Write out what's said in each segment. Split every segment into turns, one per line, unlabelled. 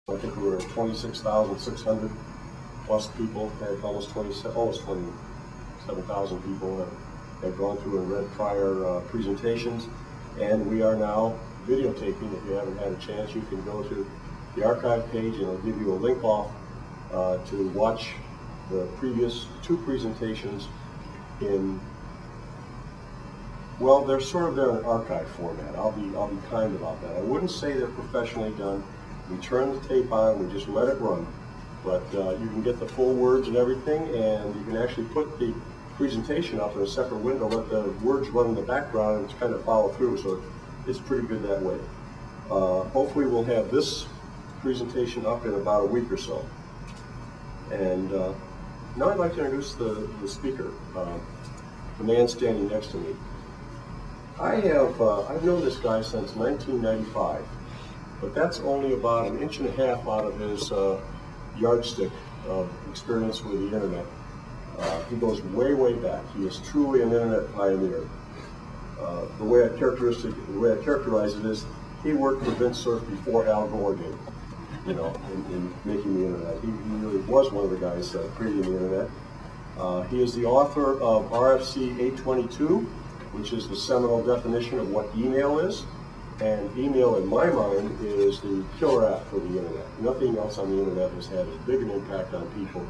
I think we were 26,600 plus people, had almost 27,000 people have gone through and read prior presentations, and we are now videotaping. If you haven't had a chance, you can go to the archive page and it'll give you a link off to watch the previous two presentations in, well, they're sort of in an archive format. I'll be kind about that. I wouldn't say they're professionally done. We turn the tape on, we just let it run. But you can get the full words and everything, and you can actually put the presentation up in a separate window, let the words run in the background, and kind of follow through, so it's pretty good that way. Hopefully we'll have this presentation up in about a week or so. And now I'd like to introduce the speaker, the man standing next to me. I've known this guy since 1995, but that's only about an inch and a half out of his yardstick of experience with the internet. He goes way, way back. He is truly an internet pioneer. The way I characterize it is, he worked for Vint Cerf before Al Gore did, you know, in making the internet. He really was one of the guys creating the internet. He is the author of RFC 822, which is the seminal definition of what email is. And email, in my mind, is the killer app for the internet. Nothing else on the internet has had as big an impact on people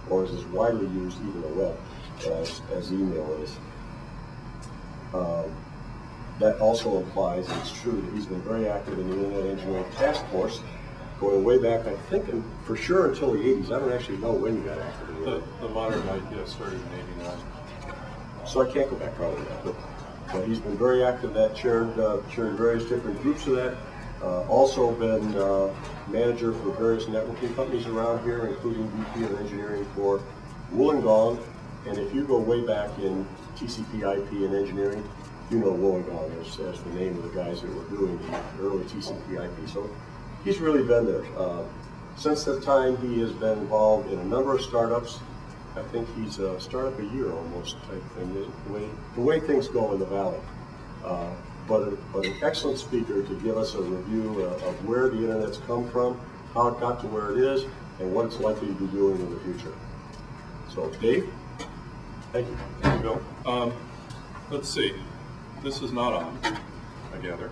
or is as widely used, even the web, as email is. That also implies, and it's true, that he's been very active in the Internet Engineering Task Force, going way back, I think, and for sure until the 80s. I don't actually know when you got active in
the modern idea started in '89.
So I can't go back probably that, but he's been very active. That chaired various different groups of that. Also been manager for various networking companies around here, including VP of engineering for Wollongong. And if you go way back in TCP/IP and engineering, you know Wollongong as the name of the guys that were doing the early TCP/IP. So he's really been there. Since that time, he has been involved in a number of startups. I think he's a startup a year almost type thing, the way things go in the Valley. But an excellent speaker to give us a review of where the internet's come from, how it got to where it is, and what it's likely to be doing in the future. So, Dave, thank you.
Thank you, Bill. Let's see. This is not on, I gather.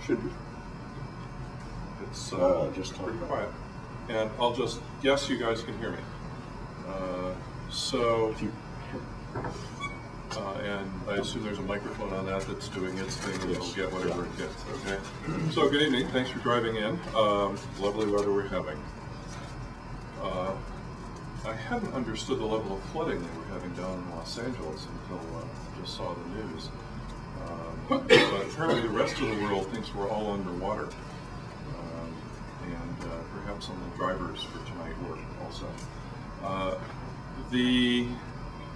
Should be.
It's
just
pretty quiet. And I'll just guess you guys can hear me. And I assume there's a microphone on that that's doing its thing, and it'll get whatever it gets, okay? So good evening, thanks for driving in. Lovely weather we're having. I hadn't understood the level of flooding they were having down in Los Angeles until I just saw the news. But apparently the rest of the world thinks we're all underwater. And perhaps some of the drivers for tonight were also. The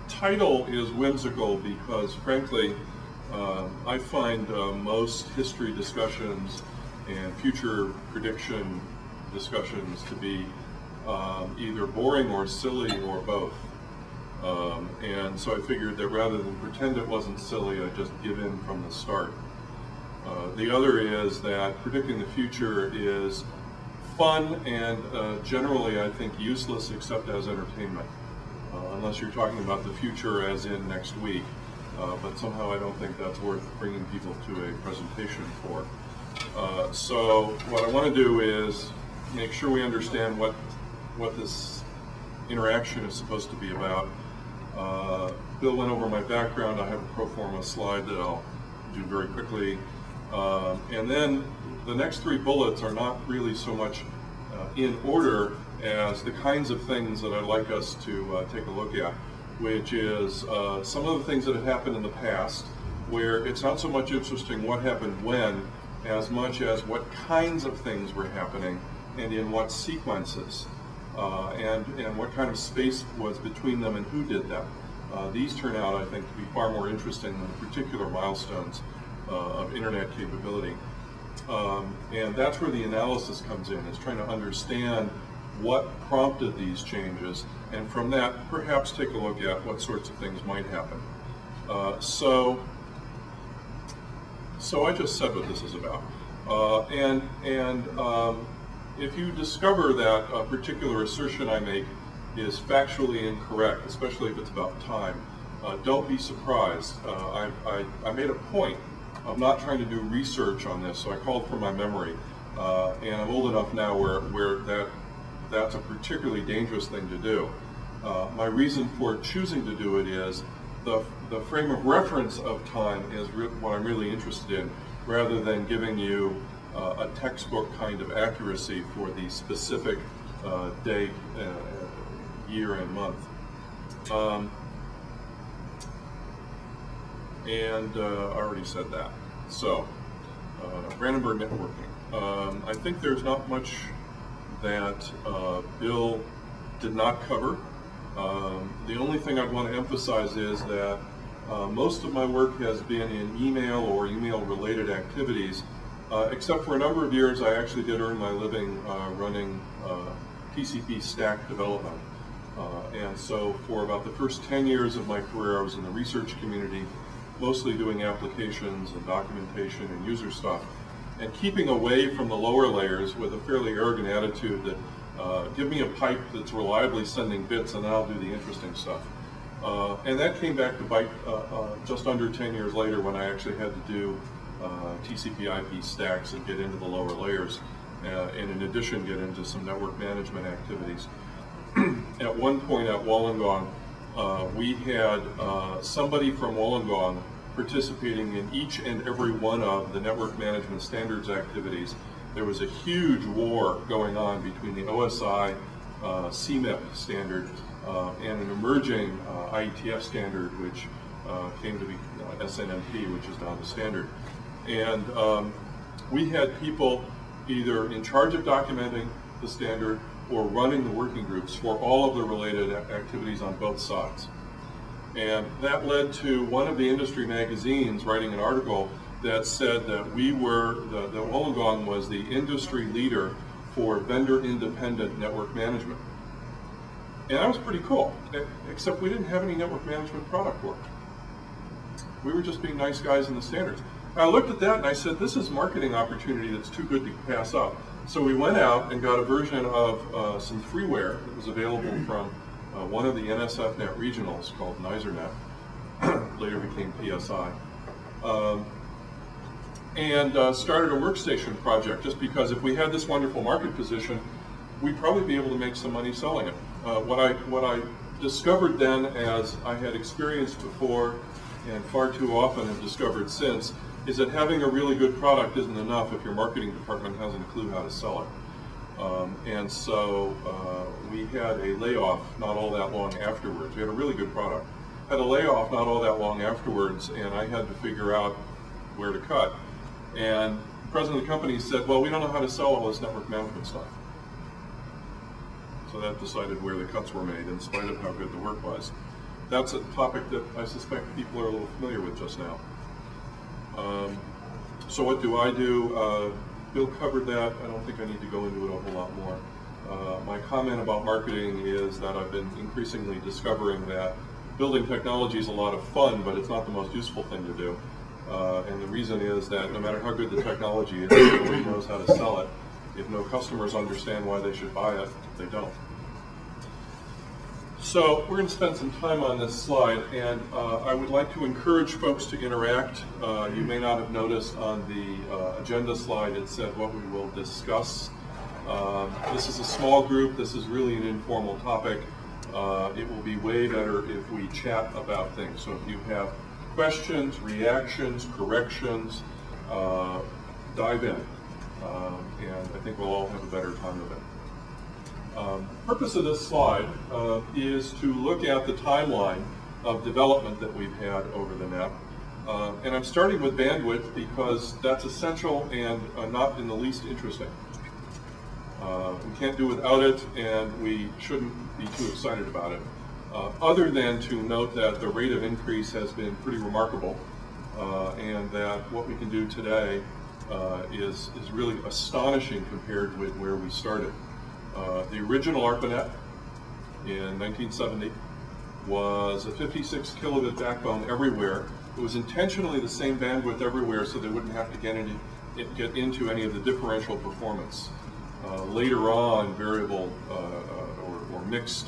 title is whimsical because, frankly, I find most history discussions and future prediction discussions to be either boring or silly or both. And so I figured that rather than pretend it wasn't silly, I'd just give in from the start. The other is that predicting the future is fun and generally, I think, useless except as entertainment, unless you're talking about the future as in next week. But somehow I don't think that's worth bringing people to a presentation for. So what I want to do is make sure we understand what this interaction is supposed to be about. Bill went over my background. I have a pro forma slide that I'll do very quickly. And then the next three bullets are not really so much in order as the kinds of things that I'd like us to take a look at, which is some of the things that have happened in the past, where it's not so much interesting what happened when, as much as what kinds of things were happening and in what sequences, and what kind of space was between them and who did them. These turn out, I think, to be far more interesting than particular milestones of internet capability. And that's where the analysis comes in, is trying to understand what prompted these changes, and from that, perhaps take a look at what sorts of things might happen. So I just said what this is about. if you discover that a particular assertion I make is factually incorrect, especially if it's about time, don't be surprised. I made a point of not trying to do research on this, so I called from my memory. And I'm old enough now where that's a particularly dangerous thing to do. My reason for choosing to do it is the frame of reference of time is what I'm really interested in, rather than giving you a textbook kind of accuracy for the specific day, year, and month. I already said that. So, Brandenburg networking. I think there's not much that Bill did not cover. The only thing I'd want to emphasize is that most of my work has been in email or email-related activities, except for a number of years I actually did earn my living running TCP stack development. And so for about the first 10 years of my career, I was in the research community, mostly doing applications and documentation and user stuff, and keeping away from the lower layers with a fairly arrogant attitude that give me a pipe that's reliably sending bits and I'll do the interesting stuff. And that came back to bite just under 10 years later, when I actually had to do TCP/IP stacks and get into the lower layers, and in addition get into some network management activities. At one point at Wollongong, we had somebody from Wollongong participating in each and every one of the network management standards activities. There was a huge war going on between the OSI CMIP standard and an emerging IETF standard, which came to be SNMP, which is now the standard. And we had people either in charge of documenting the standard or running the working groups for all of the related activities on both sides. And that led to one of the industry magazines writing an article that said that we were, that Wollongong was the industry leader for vendor-independent network management. And that was pretty cool, except we didn't have any network management product work. We were just being nice guys in the standards. I looked at that and I said, this is a marketing opportunity that's too good to pass up. So we went out and got a version of some freeware that was available from one of the NSFNet regionals called NiserNet, later became PSI, and started a workstation project, just because if we had this wonderful market position, we'd probably be able to make some money selling it. What I discovered then, as I had experienced before and far too often have discovered since, is that having a really good product isn't enough if your marketing department hasn't a clue how to sell it. And so we had a layoff not all that long afterwards. We had a really good product. Had a layoff not all that long afterwards, and I had to figure out where to cut. And the president of the company said, well, we don't know how to sell all this network management stuff. So that decided where the cuts were made, in spite of how good the work was. That's a topic that I suspect people are a little familiar with just now. So what do I do? Bill covered that. I don't think I need to go into it a whole lot more. My comment about marketing is that I've been increasingly discovering that building technology is a lot of fun, but it's not the most useful thing to do. And the reason is that no matter how good the technology is, if nobody knows how to sell it, if no customers understand why they should buy it, they don't. So we're going to spend some time on this slide, and I would like to encourage folks to interact. You may not have noticed on the agenda slide it said what we will discuss. This is a small group. This is really an informal topic. It will be way better if we chat about things. So if you have questions, reactions, corrections, dive in. And I think we'll all have a better time of it. Purpose of this slide is to look at the timeline of development that we've had over the net. And I'm starting with bandwidth because that's essential and not in the least interesting. We can't do without it, and we shouldn't be too excited about it. Other than to note that the rate of increase has been pretty remarkable, and that what we can do today is really astonishing compared with where we started. The original ARPANET in 1970 was a 56 kilobit backbone everywhere. It was intentionally the same bandwidth everywhere so they wouldn't have to get into any of the differential performance. Later on, variable or mixed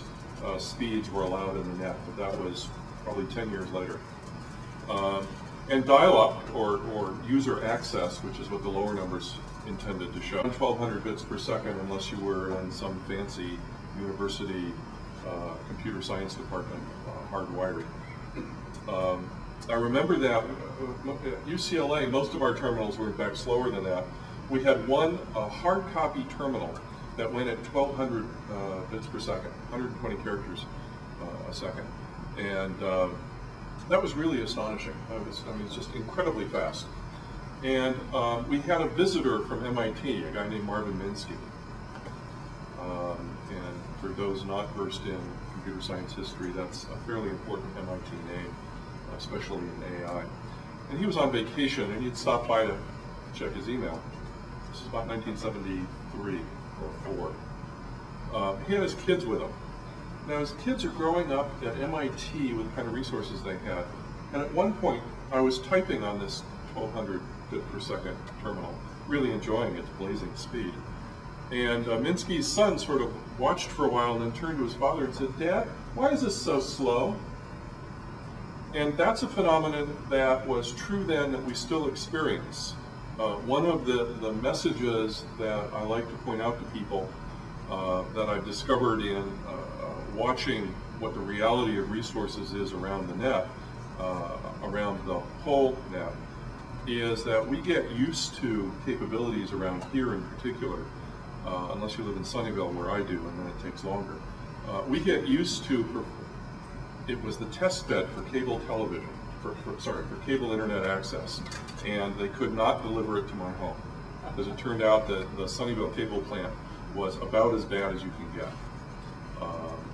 speeds were allowed in the net, but that was probably 10 years later. And dial-up, or user access, which is what the lower numbers intended to show, 1200 bits per second unless you were in some fancy university computer science department hardwiring. I remember that at UCLA, most of our terminals were in fact slower than that. We had one hard copy terminal that went at 1200 bits per second, 120 characters a second. And that was really astonishing. I mean, it's just incredibly fast. And we had a visitor from MIT, a guy named Marvin Minsky. And for those not versed in computer science history, that's a fairly important MIT name, especially in AI. And he was on vacation, and he'd stop by to check his email. This is about 1973 or 4. He had his kids with him. Now, his kids are growing up at MIT with the kind of resources they had. And at one point, I was typing on this 1200 bit per second terminal, really enjoying its blazing speed. And Minsky's son sort of watched for a while and then turned to his father and said, "Dad, why is this so slow?" And that's a phenomenon that was true then that we still experience. One of the messages that I like to point out to people that I've discovered in watching what the reality of resources is around the net, around the whole net, is that we get used to capabilities around here in particular, unless you live in Sunnyvale where I do, and then it takes longer. We get used to, it was the test bed for cable television, for cable internet access, and they could not deliver it to my home, because it turned out that the Sunnyvale cable plant was about as bad as you can get.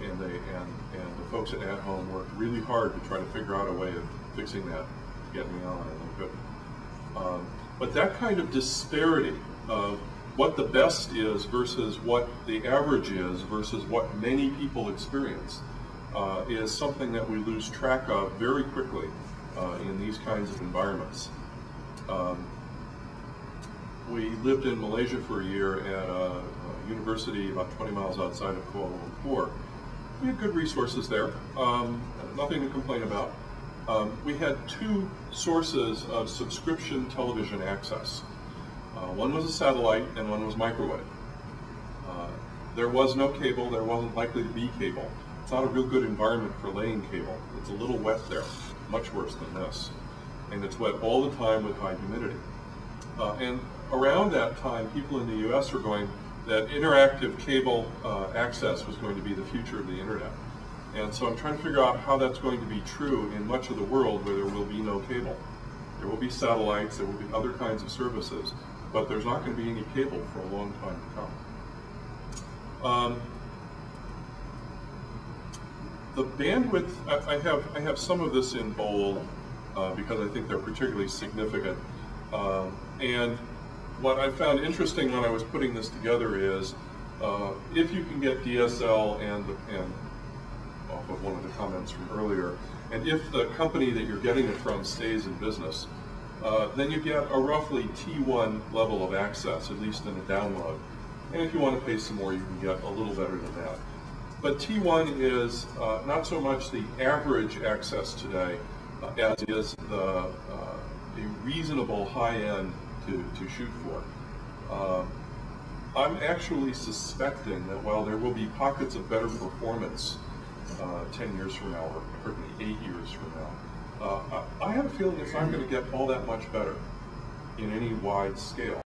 And the folks at Home worked really hard to try to figure out a way of fixing that, to get me on, and they couldn't. But that kind of disparity of what the best is versus what the average is versus what many people experience is something that we lose track of very quickly in these kinds of environments. We lived in Malaysia for a year at a university about 20 miles outside of Kuala Lumpur. We had good resources there, nothing to complain about. We had two sources of subscription television access. One was a satellite and one was microwave. There was no cable, there wasn't likely to be cable. It's not a real good environment for laying cable. It's a little wet there, much worse than this. And it's wet all the time with high humidity. And around that time, people in the US were going that interactive cable access was going to be the future of the internet. And so I'm trying to figure out how that's going to be true in much of the world where there will be no cable. There will be satellites, there will be other kinds of services, but there's not going to be any cable for a long time to come. The bandwidth, I have some of this in bold because I think they're particularly significant. And what I found interesting when I was putting this together is if you can get DSL and off of one of the comments from earlier, and if the company that you're getting it from stays in business, then you get a roughly T1 level of access, at least in a download. And if you want to pay some more, you can get a little better than that. But T1 is not so much the average access today as it is a reasonable high end to shoot for. I'm actually suspecting that while there will be pockets of better performance 10 years from now, or certainly 8 years from now, I have a feeling it's not going to get all that much better in any wide scale.